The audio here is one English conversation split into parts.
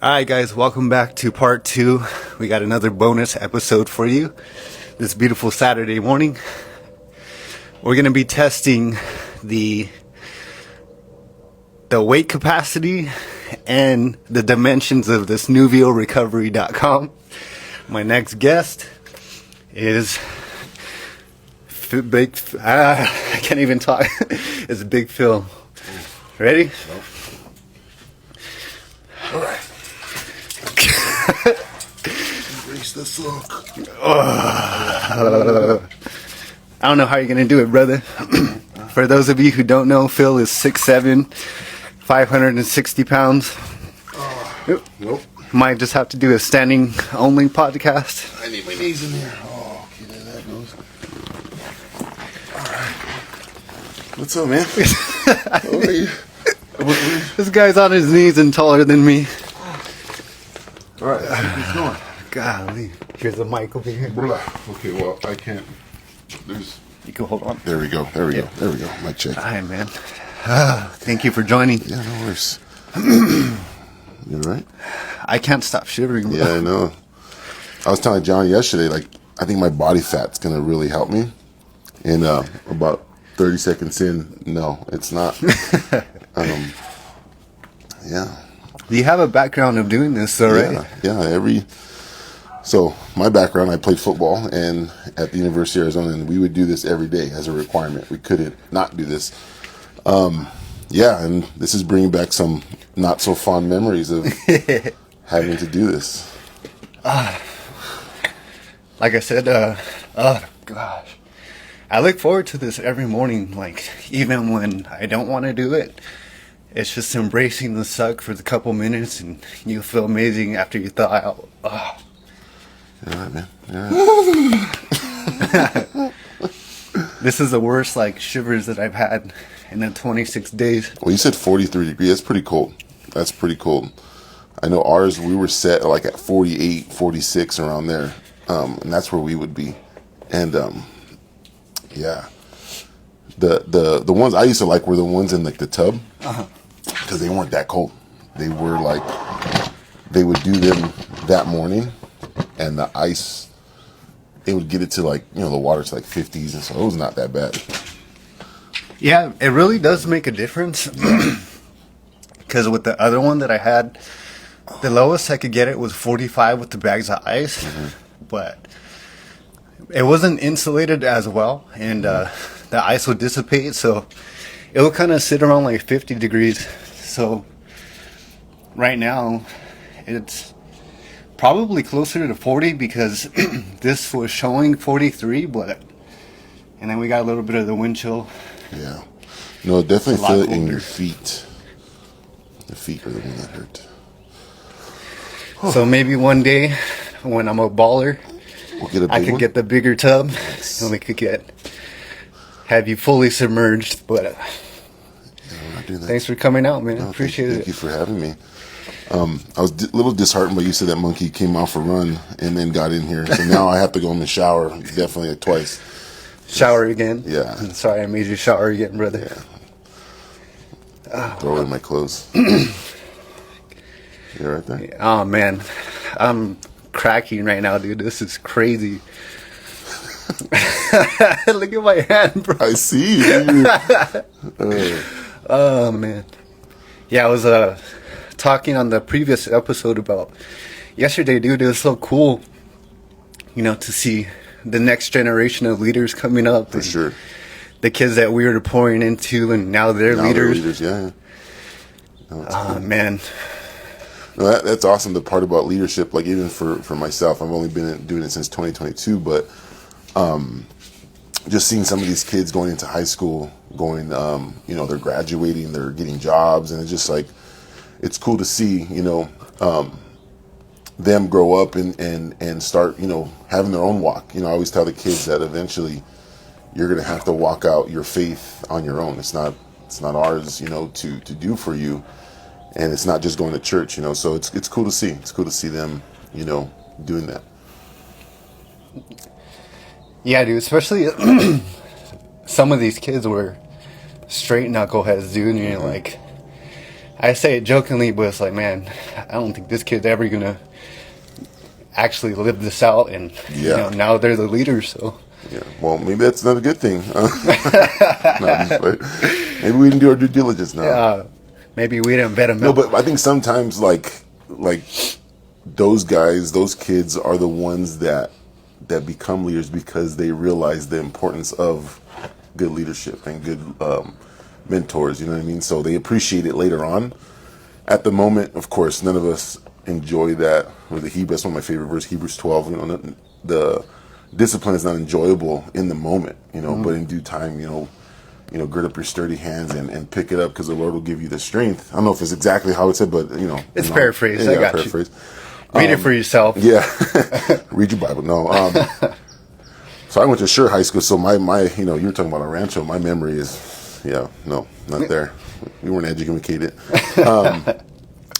Alright guys, welcome back to part 2. We got another bonus episode for you this beautiful Saturday morning. We're going to be testing the weight capacity and the dimensions of this NuvioRecovery.com. My next guest is I can't even talk. It's Big Phil. Ready? All right. Embrace the suck. I don't know how you're going to do it, brother. For those of you who don't know, Phil is 6'7", 560 pounds. Nope. Might just have to do a standing only podcast. I need my knees in here. Oh, okay, there that goes. All right. What's up, man? How are you? This guy's on his knees and taller than me. All right, let's keep going. Golly. Here's the mic over here. Okay, well, I can't. There's. You can hold on. There we go. Mic check. Hi, man. Thank you for joining. Yeah, no worries. You all right? I can't stop shivering, bro. Yeah, I know. I was telling John yesterday, like, I think my body fat's going to really help me. And about 30 seconds in, no, it's not. Yeah. You have a background of doing this, though, right? Yeah. So my background, I played football and at the University of Arizona, and we would do this every day as a requirement. We couldn't not do this. And this is bringing back some not so fond memories of having to do this. Like I said, oh gosh, I look forward to this every morning. Like, even when I don't want to do it, it's just embracing the suck for the couple minutes, and you feel amazing after you thaw out. You're right, man. You're right. This is the worst shivers that I've had in the 26 days. Well, you said 43 degrees. That's pretty cold. I know ours, we were set at 48, 46 around there. And that's where we would be. And yeah. The ones I used to like were the ones in the tub. Because they weren't that cold. They were they would do them that morning, and the ice, it would get it to the water to 50s, and so it was not that bad. Yeah, it really does make a difference. Because with the other one that I had, the lowest I could get it was 45 with the bags of ice, but it wasn't insulated as well, and the ice would dissipate, so it would kind of sit around 50 degrees. So right now it's probably closer to 40 because this was showing 43, and then we got a little bit of the wind chill. Yeah. No, definitely feel it in your feet. The feet are the one that hurt. So maybe one day when I'm a baller, I could get the bigger tub. Nice. And we could have you fully submerged, but thanks for coming out, man. Appreciate it. Thank you for having me. I was a little disheartened, but you said that monkey came out for a run and then got in here. So now I have to go in the shower, definitely twice. Shower again? Yeah. Sorry I made you shower again, brother. Yeah. Throw in my clothes. You right there? Oh, man. I'm cracking right now, dude. This is crazy. Look at my hand, bro. I see you. Oh, man. Yeah, I was talking on the previous episode about yesterday, dude. It was so cool, to see the next generation of leaders coming up. For sure. The kids that we were pouring into, and now they're leaders. Yeah. No, cool. Man. No, that's awesome. The part about leadership, even for myself, I've only been doing it since 2022, but just seeing some of these kids going into high school, they're graduating, they're getting jobs, and it's just it's cool to see, them grow up and start, having their own walk. I always tell the kids that eventually you're going to have to walk out your faith on your own. It's not ours, to do for you. And it's not just going to church, so it's cool to see. It's cool to see them, doing that. Yeah, dude, especially some of these kids were straight knuckleheads, dude. And you're I say it jokingly, but it's like, man, I don't think this kid's ever gonna actually live this out, and now they're the leaders. So yeah, well, maybe that's not a good thing. Maybe we didn't do our due diligence now. Maybe we didn't vet them. No, but I think sometimes like those guys, those kids are the ones that become leaders because they realize the importance of good leadership and good mentors. You know what I mean? So they appreciate it later on. At the moment, of course, none of us enjoy that. With the Hebrew, that's one of my favorite verses, Hebrews 12. You know, the discipline is not enjoyable in the moment. You know, but in due time, gird up your sturdy hands and pick it up because the Lord will give you the strength. I don't know if it's exactly how it said, but it's paraphrased. I got you. Read it for yourself. Yeah, read your Bible. No. So I went to Sure High School. So my you were talking about a rancho. My memory is, no, not there. We weren't educated.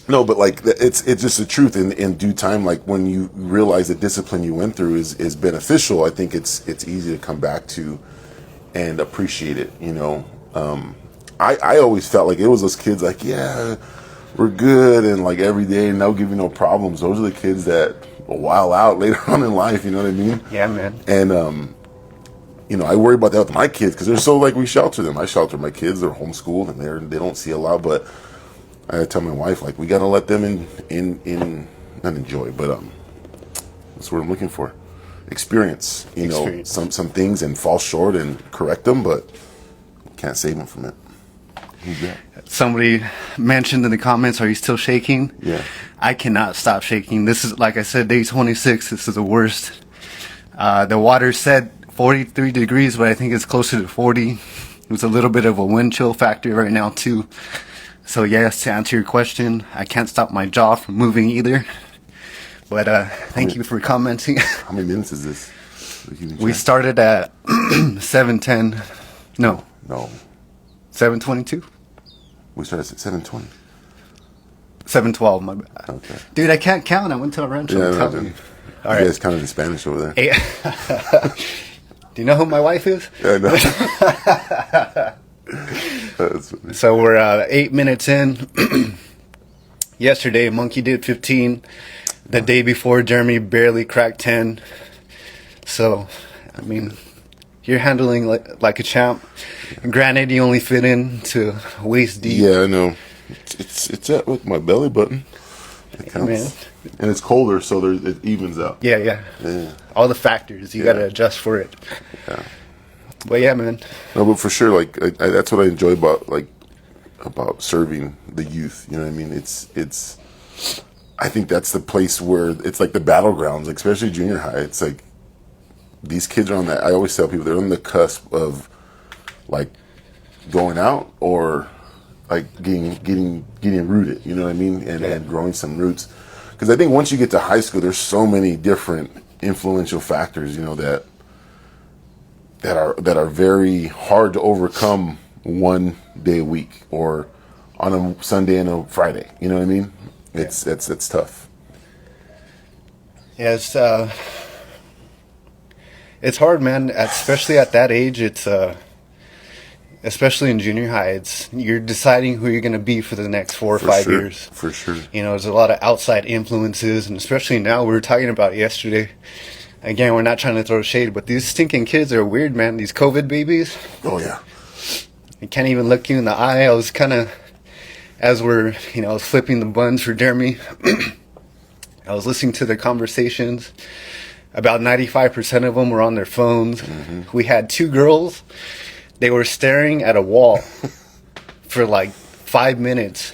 No, but like it's just the truth. In due time, like when you realize the discipline you went through is beneficial, I think it's easy to come back to and appreciate it. I always felt like it was those kids like, yeah, we're good, and like every day, and they'll give you no problems. Those are the kids that will wild out later on in life. You know what I mean? Yeah, man. And I worry about that with my kids because they're so like we shelter them. I shelter my kids; they're homeschooled and they don't see a lot. But I tell my wife like we gotta let them not enjoy, but that's what I'm looking for. Experience. Some things and fall short and correct them, but can't save them from it. Somebody mentioned in the comments, are you still shaking? Yeah. I cannot stop shaking. This is, like I said, day 26. This is the worst. The water said 43 degrees, but I think it's closer to 40. There's a little bit of a wind chill factor right now, too. So, yes, to answer your question, I can't stop my jaw from moving either. But thank you for commenting. How many minutes is this? We started at 7:10. No. 7:22. We started at 7:20. 7:12. My bad. Okay. Dude, I can't count. I went to a rancho. Yeah, All right. You guys counted in Spanish over there. Do you know who my wife is? Yeah, I know. So we're 8 minutes in. Yesterday, Monkey did 15. The day before, Jeremy barely cracked 10. So, I mean, you're handling like a champ. Granted, you only fit into waist deep. Yeah, I know. It's at with my belly button. It counts. Man. And it's colder, so it evens out. Yeah. All the factors you got to adjust for it. Yeah. But yeah, man. No, but for sure, like that's what I enjoy about serving the youth. You know what I mean? It's. I think that's the place where it's like the battlegrounds, like especially junior high. It's like these kids are on that. I always tell people they're on the cusp of like going out or like getting rooted. You know what I mean? And growing some roots. Because I think once you get to high school, there's so many different influential factors. That are very hard to overcome one day a week or on a Sunday and a Friday. You know what I mean? It's tough. Yeah, it's hard, man. Especially at that age, it's especially in junior high, you're deciding who you're going to be for the next 4 or 5 years. For sure. There's a lot of outside influences, and especially now, we were talking about it yesterday. Again, we're not trying to throw shade, but these stinking kids are weird, man. These COVID babies. Oh yeah. They can't even look you in the eye. I was kind of, as we're, I was flipping the buns for Jeremy. I was listening to their conversations. About 95% of them were on their phones. Mm-hmm. We had 2 girls. They were staring at a wall for like 5 minutes.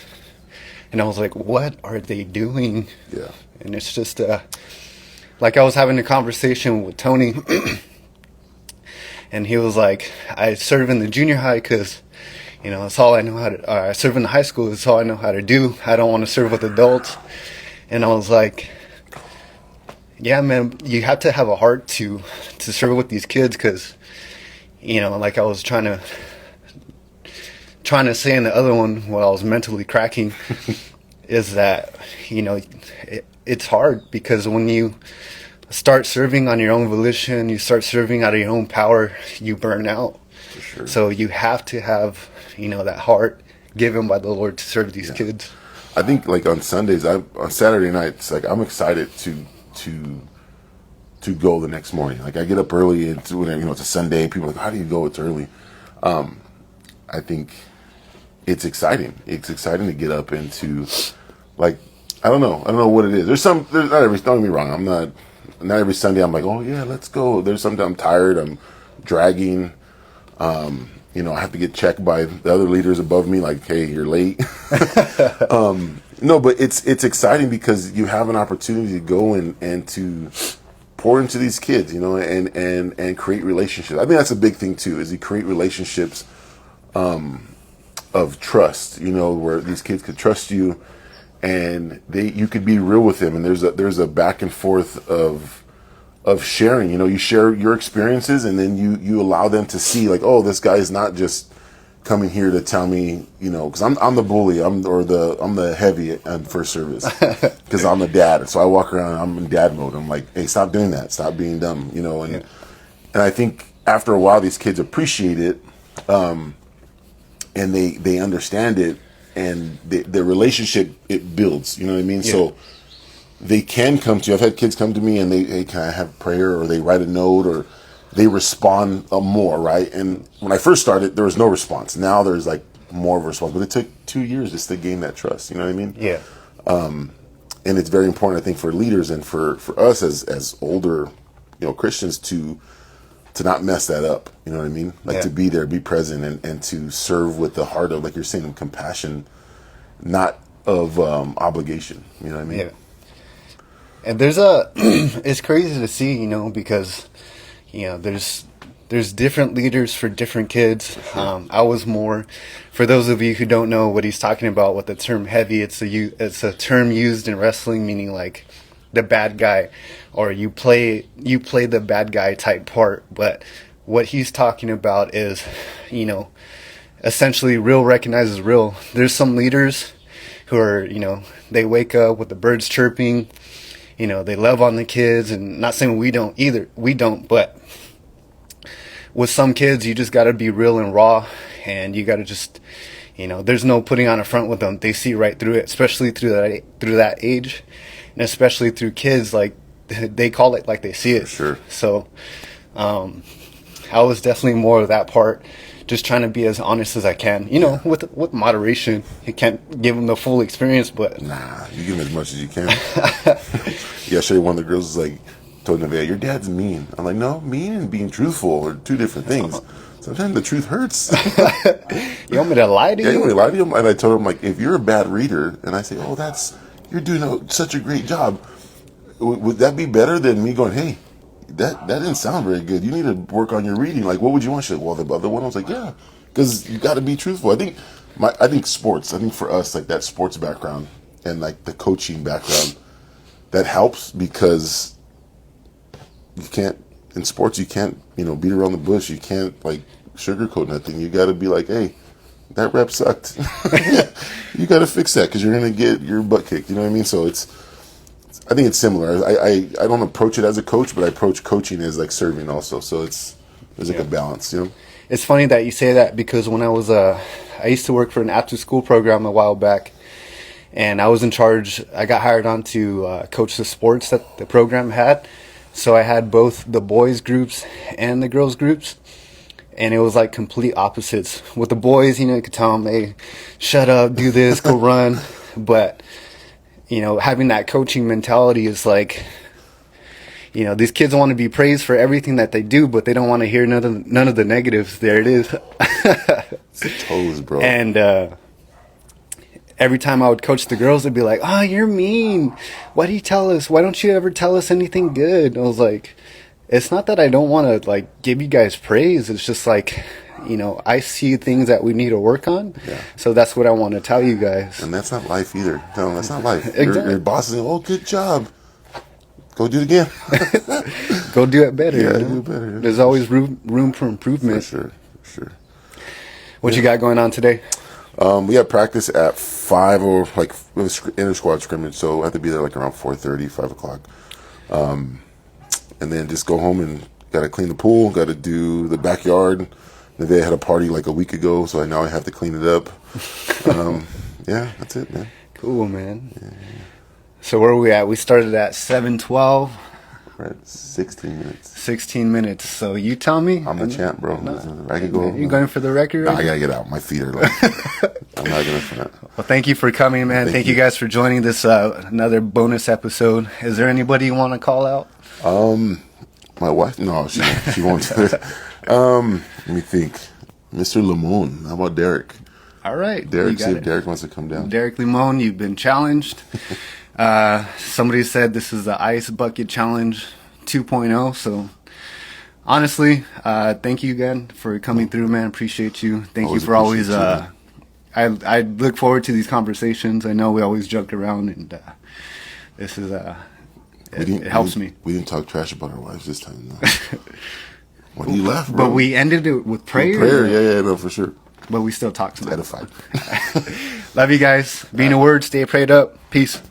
And I was like, what are they doing? Yeah. And it's just, like I was having a conversation with Tony. And he was like, I serve in the junior high because, that's all I know how to, I serve in the high school. That's all I know how to do. I don't want to serve with adults. And I was like, yeah, man, you have to have a heart to serve with these kids because, like I was trying to say in the other one while I was mentally cracking is that, it's hard because when you start serving on your own volition, you start serving out of your own power, you burn out. For sure. So you have to have, that heart, given by the Lord to serve these kids. I think like on Sundays, on Saturday nights, like I'm excited to go the next morning. Like I get up early, and it's a Sunday. People are like, how do you go? It's early. I think it's exciting. It's exciting to get up and to, like, I don't know what it is. There's not every. Don't get me wrong. I'm not every Sunday. I'm like, oh yeah, let's go. There's something I'm tired. I'm dragging. I have to get checked by the other leaders above me. Like, hey, you're late. No, but it's exciting because you have an opportunity to go and to pour into these kids, and create relationships. I think that's a big thing too, is you create relationships of trust, where these kids could trust you, and you could be real with them, and there's a back and forth of sharing. You share your experiences, and then you allow them to see, like, oh, this guy is not just coming here to tell me, because I'm the bully, I'm the heavy on first service, because I'm a dad. So I walk around, I'm in dad mode. I'm like, hey, stop doing that, stop being dumb, and I think after a while these kids appreciate it, and they understand it, and the relationship, it builds. You know what I mean? Yeah. So they can come to you. I've had kids come to me and they kind of have prayer, or they write a note, or they respond more, right? And when I first started, there was no response. Now there's like more of a response. But it took 2 years just to gain that trust. You know what I mean? Yeah. And it's very important, I think, for leaders and for us as older, Christians to not mess that up. You know what I mean? Like to be there, be present, and to serve with the heart of, like you're saying, compassion, not of obligation. You know what I mean? Yeah. And it's crazy to see, because, there's different leaders for different kids. I was more, for those of you who don't know what he's talking about with the term heavy, it's a term used in wrestling, meaning like the bad guy, or you play the bad guy type part. But what he's talking about is, essentially real recognizes real. There's some leaders who are, they wake up with the birds chirping, they love on the kids, and not saying we don't either. We don't, but with some kids, you just got to be real and raw, and you got to just, there's no putting on a front with them. They see right through it, especially through that age, and especially through kids, like they call it like they see it. Sure. So, I was definitely more of that part, just trying to be as honest as I can, with moderation. You can't give them the full experience, but nah, you give them as much as you can. Yeah, I show you one of the girls was like, told Nevaeh, your dad's mean. I'm like, no, mean and being truthful are two different things. Sometimes the truth hurts. You want me to lie to you? Yeah, you want me to lie to you? And I told him, like, if you're a bad reader, and I say, oh, you're doing such a great job, would that be better than me going, hey, that didn't sound very good. You need to work on your reading. Like, what would you want? She said, well, the other one. I was like, yeah, because you got to be truthful. I think sports. I think for us, like that sports background and like the coaching background, that helps, because you can't in sports. You can't beat around the bush. You can't like sugarcoat nothing. You got to be like, hey, that rep sucked. You got to fix that, because you're gonna get your butt kicked. You know what I mean? So I think it's similar. I don't approach it as a coach, but I approach coaching as like serving also. So there's like a balance, It's funny that you say that, because when I used to work for an after school program a while back, and I was in charge. I got hired on to coach the sports that the program had. So I had both the boys groups and the girls groups, and it was like complete opposites. With the boys, you could tell them, hey, shut up, do this, go run. But having that coaching mentality is like, these kids want to be praised for everything that they do, but they don't want to hear none of the negatives. There it is. It's toes, bro. And every time I would coach the girls, they'd be like, oh, you're mean. Why do you tell us? Why don't you ever tell us anything good? And I was like, it's not that I don't want to like give you guys praise. It's just like, I see things that we need to work on. Yeah. So that's what I want to tell you guys. And that's not life either. No, that's not life. Exactly. Your boss is saying, oh, good job. Go do it again. Go do it better. Yeah, do it better. Yeah. There's always room for improvement. For sure. What you got going on today? We have practice at 5, or like we have inter squad scrimmage, so I have to be there like around 4:30, 5 o'clock. And then just go home and got to clean the pool, got to do the backyard, They had a party like a week ago, so now I have to clean it up. Yeah, that's it, man. Cool, man. Yeah. So where are we at? We started at 7:12. We're at 16 minutes. 16 minutes. So you tell me. I'm the champ, bro. I can go. You going for the record? No, Right? I gotta get out. My feet are like. I'm not gonna front. Well, thank you for coming, man. Thank you guys for joining this another bonus episode. Is there anybody you want to call out? My wife? No, she won't. Let me think. Mr. Limon. How about Derek? All right. Derek, see if Derek wants to come down. Derek Limon, you've been challenged. Somebody said this is the Ice Bucket Challenge 2.0. So, honestly, thank you again for coming through, man. Appreciate you. Thank you for always. I look forward to these conversations. I know we always joke around, and this is it helps me. We didn't talk trash about our wives this time, though. When you left, bro. But we ended it with prayer. Yeah, no, for sure. But we still talk to them. Edified. Love you guys. Being a word, stay prayed up. Peace.